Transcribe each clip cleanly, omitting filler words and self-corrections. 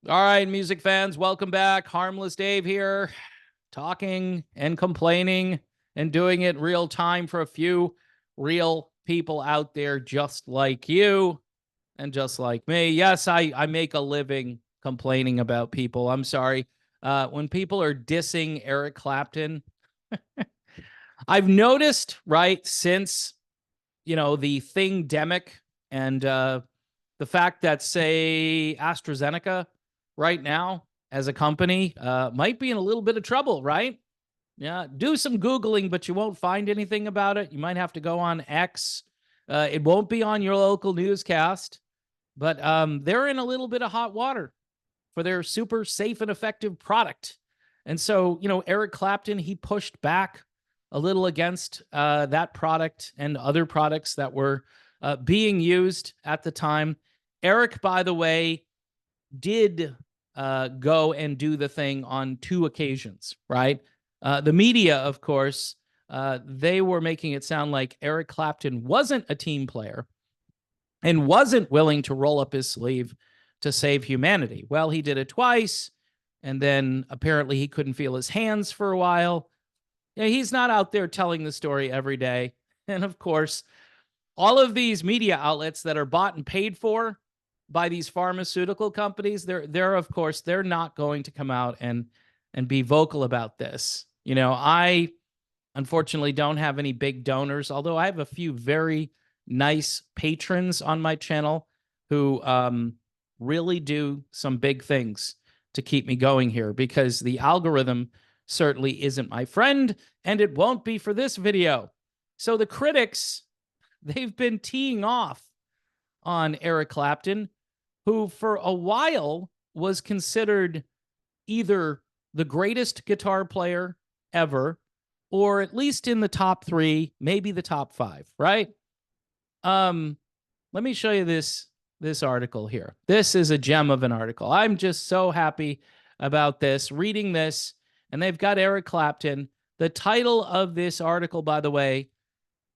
All right, music fans, welcome back. Harmless Dave here, talking and complaining and doing it real time for a few real people out there just like you and just like me. Yes, I make a living complaining about people. I'm sorry. When people are dissing Eric Clapton, I've noticed, right, since, the thing demic and the fact that, say, AstraZeneca right now as a company might be in a little bit of trouble, right? Yeah, do some Googling, but you won't find anything about it. You might have to go on X. It won't be on your local newscast, but they're in a little bit of hot water for their super safe and effective product. And so, Eric Clapton, he pushed back a little against that product and other products that were being used at the time. Eric, by the way, did go and do the thing on two occasions, right? The media, of course, they were making it sound like Eric Clapton wasn't a team player and wasn't willing to roll up his sleeve to save humanity. Well, he did it twice, and then apparently he couldn't feel his hands for a while. Yeah, he's not out there telling the story every day. And of course, all of these media outlets that are bought and paid for by these pharmaceutical companies, they're of course they're not going to come out and be vocal about this. I unfortunately don't have any big donors, although I have a few very nice patrons on my channel who really do some big things to keep me going here, because the algorithm certainly isn't my friend, and it won't be for this video. So the critics, they've been teeing off on Eric Clapton, who for a while was considered either the greatest guitar player ever, or at least in the top three, maybe the top five, right? Let me show you this article here. This is a gem of an article. I'm just so happy about this, reading this, and they've got Eric Clapton. The title of this article, by the way,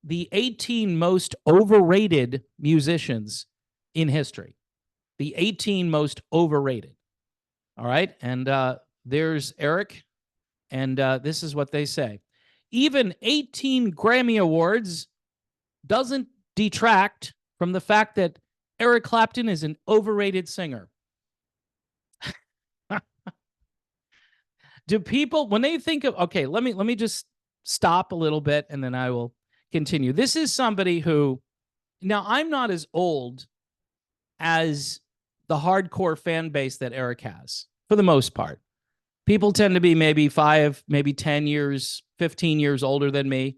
the 18 most overrated musicians in history. The 18 most overrated. All right. And there's Eric. And this is what they say. Even 18 Grammy Awards doesn't detract from the fact that Eric Clapton is an overrated singer. Do people, when they think of, okay, let me just stop a little bit and then I will continue. This is somebody who, now I'm not as old as the hardcore fan base that Eric has, for the most part. People tend to be maybe 5, maybe 10 years, 15 years older than me.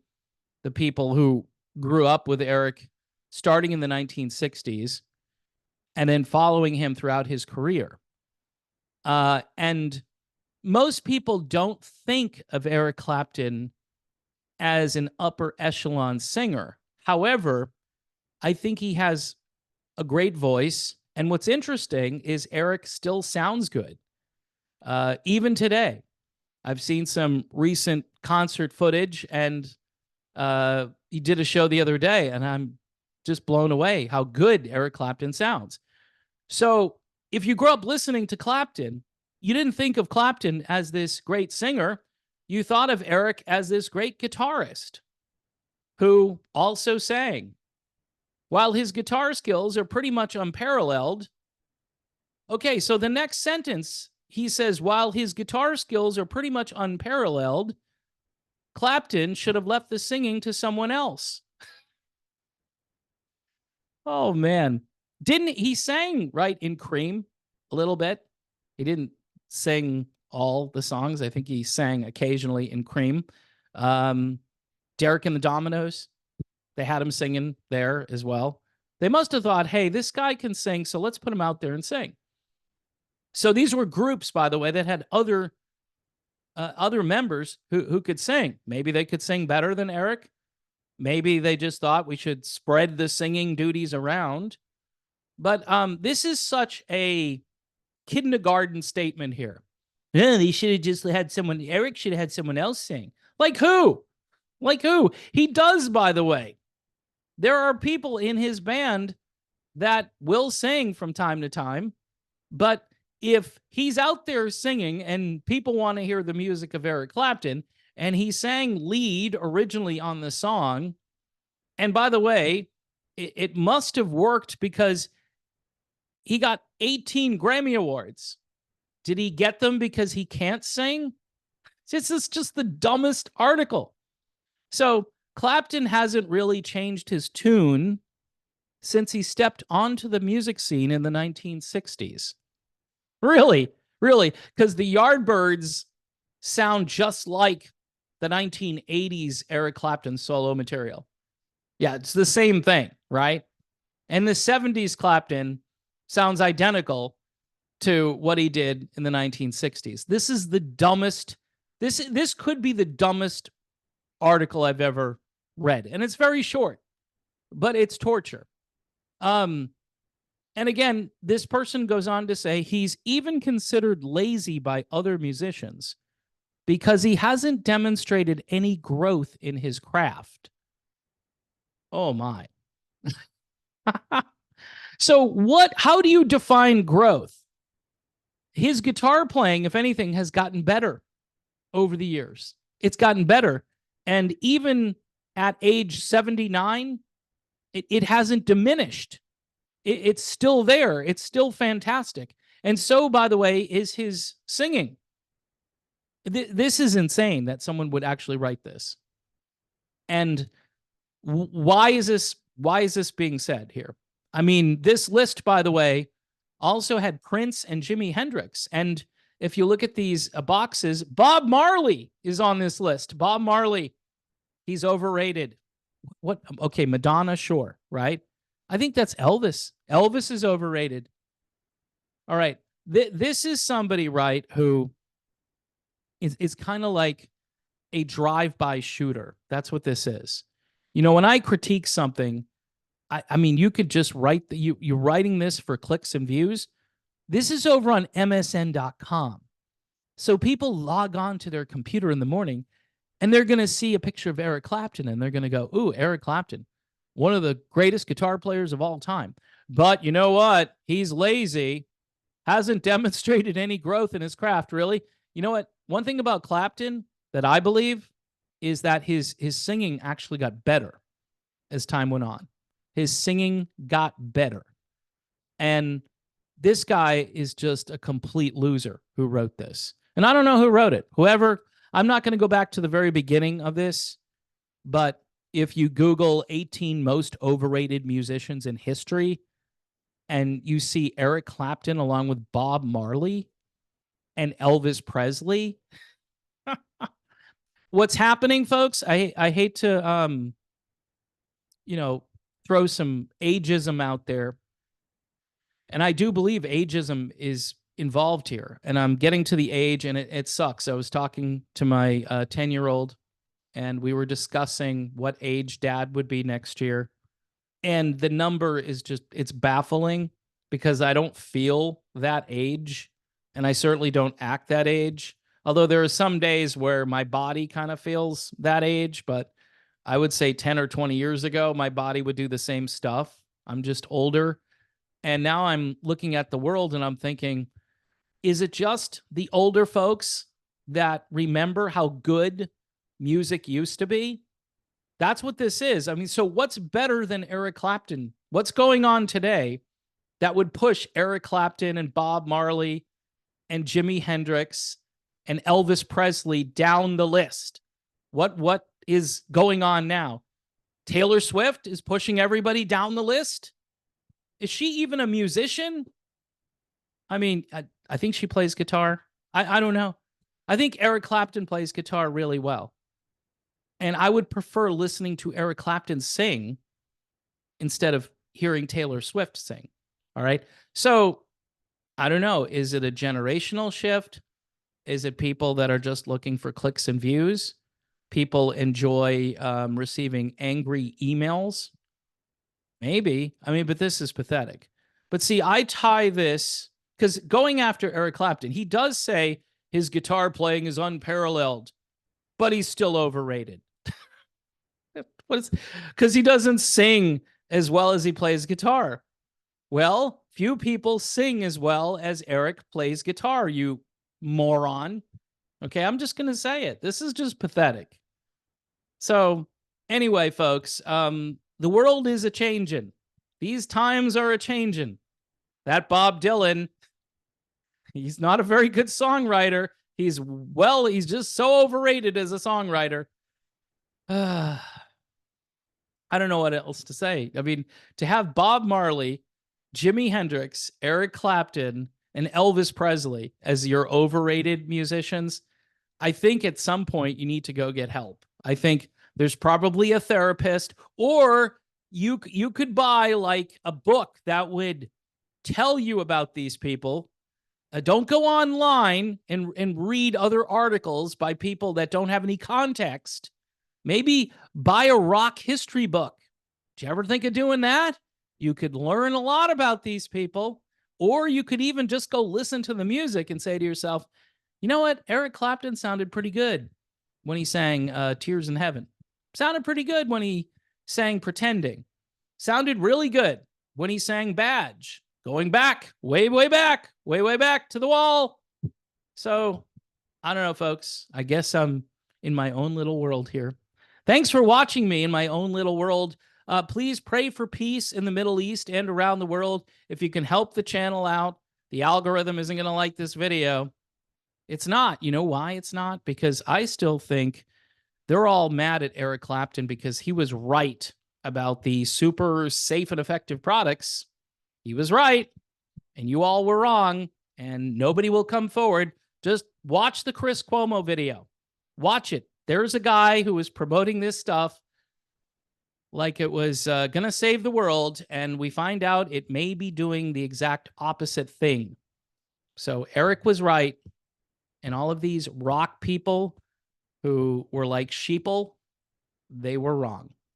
The people who grew up with Eric starting in the 1960s and then following him throughout his career. And most people don't think of Eric Clapton as an upper echelon singer. However, I think he has a great voice. And what's interesting is Eric still sounds good. Even today, I've seen some recent concert footage, and he did a show the other day, and I'm just blown away how good Eric Clapton sounds. So if you grew up listening to Clapton, you didn't think of Clapton as this great singer. You thought of Eric as this great guitarist who also sang. While his guitar skills are pretty much unparalleled. Okay, so the next sentence, he says, while his guitar skills are pretty much unparalleled, Clapton should have left the singing to someone else. Oh, man. Didn't he sang, right, in Cream a little bit? He didn't sing all the songs. I think he sang occasionally in Cream. Derek and the Dominoes, they had him singing there as well. They must have thought, hey, this guy can sing, so let's put him out there and sing. So these were groups, by the way, that had other members who could sing. Maybe they could sing better than Eric. Maybe they just thought we should spread the singing duties around. But this is such a kindergarten statement here. Yeah, they should have just had someone, Eric should have had someone else sing. Like who? Like who? He does, by the way. There are people in his band that will sing from time to time, but if he's out there singing and people want to hear the music of Eric Clapton, and he sang lead originally on the song, and by the way, it must have worked because he got 18 Grammy Awards. Did he get them because he can't sing? This is just the dumbest article. So Clapton hasn't really changed his tune since he stepped onto the music scene in the 1960s. Really, really, because the Yardbirds sound just like the 1980s Eric Clapton solo material. Yeah, it's the same thing, right? And the 70s Clapton sounds identical to what he did in the 1960s. This is the dumbest. This could be the dumbest article I've ever read, and it's very short, but it's torture. And again, this person goes on to say he's even considered lazy by other musicians because he hasn't demonstrated any growth in his craft. Oh my. So how do you define growth? His guitar playing, if anything, has gotten better over the years. It's gotten better. And even at age 79, it hasn't diminished. It's still there. It's still fantastic. And so, by the way, is his singing. This is insane that someone would actually write this. And why is this being said here? I mean, this list, by the way, also had Prince and Jimi Hendrix. And if you look at these boxes, Bob Marley is on this list. Bob Marley, he's overrated. What? Okay, Madonna, sure, right? I think that's Elvis. Elvis is overrated. All right. This is somebody, right, who is kind of like a drive-by shooter. That's what this is. You know, when I critique something, I mean, you could just write you're writing this for clicks and views. This is over on MSN.com. So people log on to their computer in the morning and they're going to see a picture of Eric Clapton and they're going to go, ooh, Eric Clapton, one of the greatest guitar players of all time. But you know what? He's lazy, hasn't demonstrated any growth in his craft, really. You know what? One thing about Clapton that I believe is that his singing actually got better as time went on. His singing got better. And this guy is just a complete loser who wrote this. And I don't know who wrote it. Whoever, I'm not going to go back to the very beginning of this, but if you Google 18 most overrated musicians in history and you see Eric Clapton along with Bob Marley and Elvis Presley, what's happening, folks? I hate to, throw some ageism out there. And I do believe ageism is involved here. And I'm getting to the age, and it sucks. I was talking to my 10-year-old, and we were discussing what age dad would be next year. And the number is just, it's baffling because I don't feel that age, and I certainly don't act that age. Although there are some days where my body kind of feels that age, but I would say 10 or 20 years ago, my body would do the same stuff. I'm just older. And now I'm looking at the world and I'm thinking, is it just the older folks that remember how good music used to be? That's what this is. I mean, so what's better than Eric Clapton? What's going on today that would push Eric Clapton and Bob Marley and Jimi Hendrix and Elvis Presley down the list? What is going on now? Taylor Swift is pushing everybody down the list. Is she even a musician? I mean, I think she plays guitar. I don't know. I think Eric Clapton plays guitar really well. And I would prefer listening to Eric Clapton sing instead of hearing Taylor Swift sing. All right. So I don't know. Is it a generational shift? Is it people that are just looking for clicks and views? People enjoy receiving angry emails. Maybe. I mean, but this is pathetic. But see, I tie this because going after Eric Clapton, he does say his guitar playing is unparalleled, but he's still overrated. Because he doesn't sing as well as he plays guitar. Well, few people sing as well as Eric plays guitar, you moron. Okay, I'm just going to say it. This is just pathetic. So, anyway, folks, the world is a changing. These times are a changing. That Bob Dylan, he's not a very good songwriter. He's just so overrated as a songwriter. I don't know what else to say. I mean, to have Bob Marley, Jimi Hendrix, Eric Clapton, and Elvis Presley as your overrated musicians, I think at some point you need to go get help. I think there's probably a therapist, or you could buy like a book that would tell you about these people. Don't go online and read other articles by people that don't have any context. Maybe buy a rock history book. Did you ever think of doing that? You could learn a lot about these people, or you could even just go listen to the music and say to yourself, you know what? Eric Clapton sounded pretty good when he sang Tears in Heaven. Sounded pretty good when he sang Pretending. Sounded really good when he sang Badge. Going back, way back to the wall. So, I don't know, folks. I guess I'm in my own little world here. Thanks for watching me in my own little world. Please pray for peace in the Middle East and around the world. If you can help the channel out, the algorithm isn't going to like this video. It's not. You know why it's not? Because I still think they're all mad at Eric Clapton because he was right about the super safe and effective products. He was right, and you all were wrong, and nobody will come forward. Just watch the Chris Cuomo video. Watch it. There's a guy who was promoting this stuff like it was going to save the world, and we find out it may be doing the exact opposite thing. So Eric was right, and all of these rock people who were like sheeple, they were wrong.